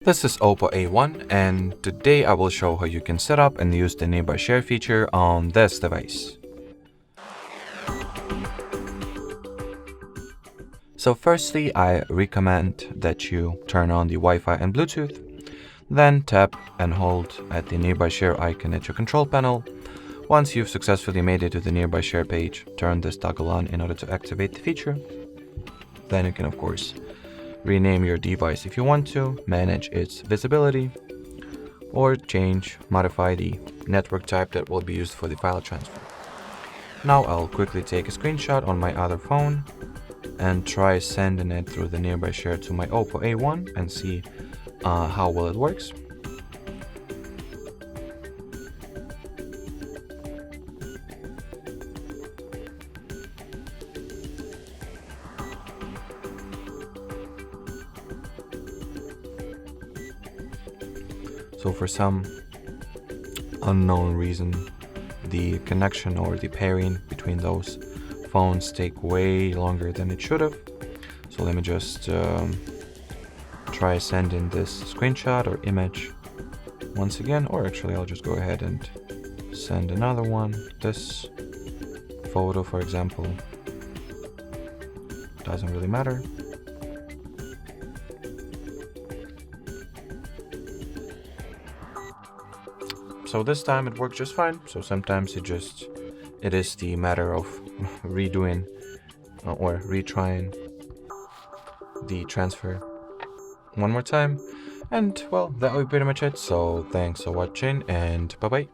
This is Oppo A1, and today I will show how you can set up and use the nearby share feature on this device. So firstly, I recommend that you turn on the Wi-Fi and Bluetooth, then tap and hold at the nearby share icon at your control panel. Once you've successfully made it to the nearby share page, turn this toggle on in order to activate the feature. Then you can of course rename your device if you want to, manage its visibility, or modify the network type that will be used for the file transfer. Now I'll quickly take a screenshot on my other phone and try sending it through the nearby share to my Oppo A1 and see how well it works. So for some unknown reason, the connection or the pairing between those phones take way longer than it should have. So let me just try sending this screenshot or image once again, or actually I'll just go ahead and send another one. This photo, for example, doesn't really matter. So this time it worked just fine. So sometimes it is the matter of redoing or retrying the transfer one more time. And well, that will be pretty much it. So thanks for watching and bye bye.